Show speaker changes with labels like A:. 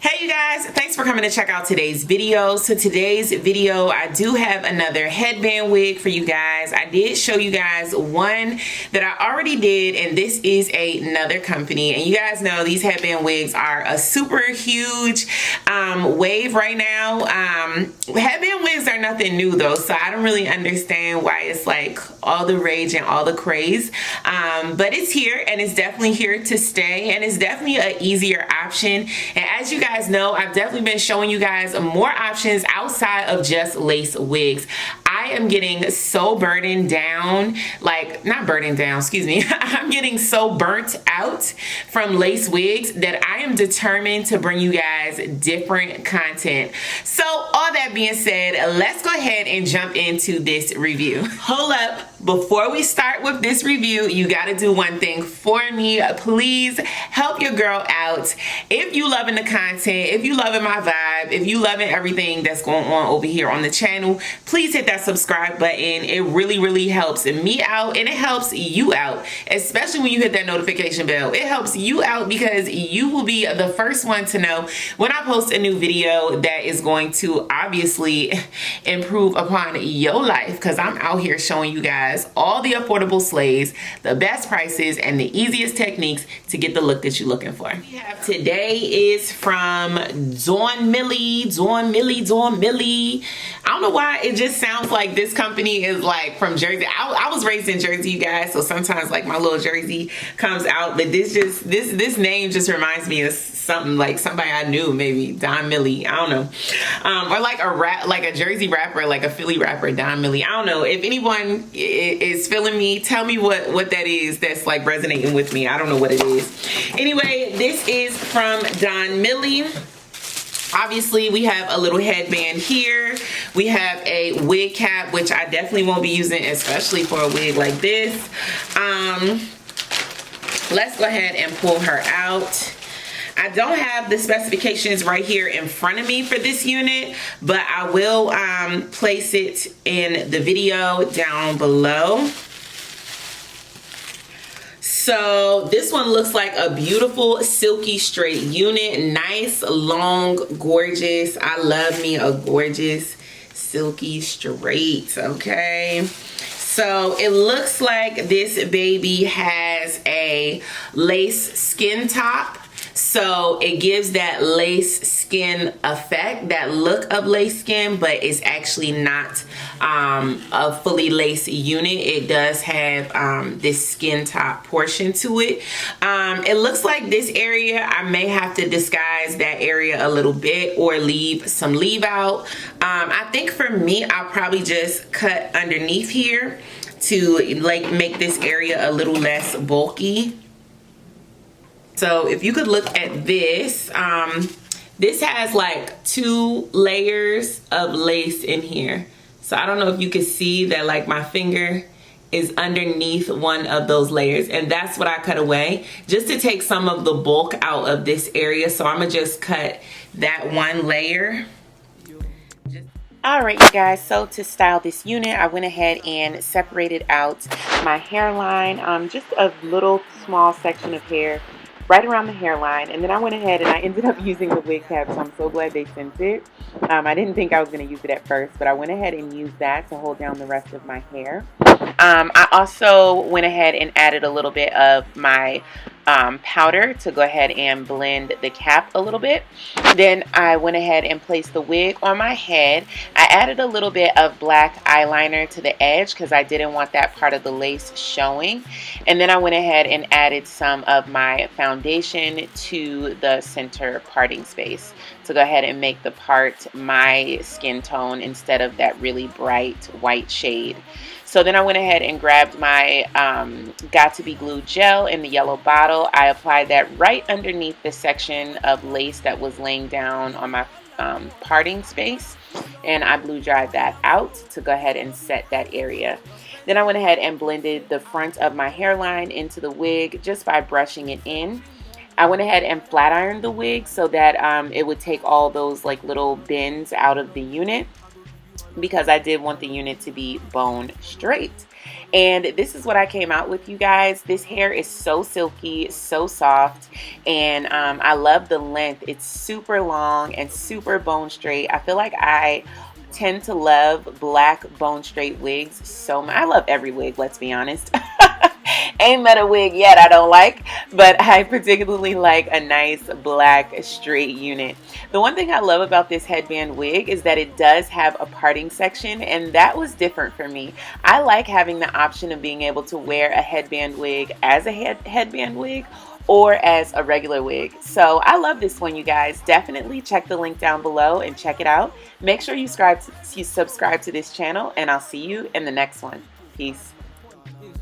A: Hey you guys, thanks for coming to check out today's video. So today's video, I do have another headband wig for you guys. I did show you guys one that I already did, and this is another company. And you guys know these headband wigs are a super huge wave right now. Headband wigs are nothing new though, so I don't really understand why it's like all the rage and all the craze. But it's here, and it's definitely here to stay, and it's definitely an easier option. And as you guys know, I've definitely been showing you guys more options outside of just lace wigs. I am getting so burdened down, like not burdened down, excuse me. I'm getting so burnt out from lace wigs that I am determined to bring you guys different content. So all that being said, let's go ahead and jump into this review. Hold up, before we start with this review, you gotta do one thing for me. Please help your girl out. If you loving the content, if you loving my vibe, if you loving everything that's going on over here on the channel, please hit that subscribe button. It really helps me out, and it helps you out, especially when you hit that notification bell. It helps you out because you will be the first one to know when I post a new video that is going to obviously improve upon your life, because I'm out here showing you guys all the affordable slays, the best prices, and the easiest techniques to get the look that you're looking for. We have today is from Donmily. I don't know why it just sounds like this company is like from Jersey. I was raised in Jersey, you guys, so sometimes like my little Jersey comes out, but this name just reminds me of something like somebody I knew, maybe Donmily, I don't know, or like a Jersey rapper, like a Philly rapper, Donmily. I don't know. If anyone is feeling me, tell me what that is that's like resonating with me. I don't know what it is. Anyway, this is from Donmily. Obviously, we have a little headband here. We have a wig cap, which I definitely won't be using, especially for a wig like this. Let's go ahead and pull her out. I don't have the specifications right here in front of me for this unit, but I will place it in the video down below. So this one looks like a beautiful silky straight unit. Nice, long, gorgeous. I love me a gorgeous silky straight, okay? So it looks like this baby has a lace skin top. So it gives that lace skin effect, that look of lace skin, but it's actually not a fully lace unit. It does have this skin top portion to it. It looks like this area, I may have to disguise that area a little bit or leave some leave out. I think for me, I'll probably just cut underneath here to like make this area a little less bulky. So if you could look at this, this has like 2 layers of lace in here. So I don't know if you can see that, like my finger is underneath one of those layers, and that's what I cut away just to take some of the bulk out of this area. So I'm gonna just cut that one layer. Alright you guys, so to style this unit, I went ahead and separated out my hairline, just a little small section of hair right around the hairline, and then I went ahead and I ended up using the wig cap, so I'm so glad they sent it. I didn't think I was going to use it at first, but I went ahead and used that to hold down the rest of my hair. I also went ahead and added a little bit of my powder to go ahead and blend the cap a little bit. Then I went ahead and placed the wig on my head. I added a little bit of black eyeliner to the edge because I didn't want that part of the lace showing. And then I went ahead and added some of my foundation to the center parting space to go ahead and make the part my skin tone instead of that really bright white shade. So then I went ahead and grabbed my Got To Be Glue gel in the yellow bottle. I applied that right underneath the section of lace that was laying down on my parting space, and I blue dried that out to go ahead and set that area. Then I went ahead and blended the front of my hairline into the wig just by brushing it in. I went ahead and flat ironed the wig so that it would take all those like little bends out of the unit, because I did want the unit to be bone straight. And this is what I came out with, you guys. This hair is so silky, so soft, and I love the length. It's super long and super bone straight. I feel like I tend to love black bone straight wigs so much. I love every wig, let's be honest. Ain't met a wig yet I don't like, but I particularly like a nice black straight unit. The one thing I love about this headband wig is that it does have a parting section, and that was different for me. I like having the option of being able to wear a headband wig as a headband wig or as a regular wig. So I love this one, you guys. Definitely check the link down below and check it out. Make sure you subscribe to this channel, and I'll see you in the next one. Peace.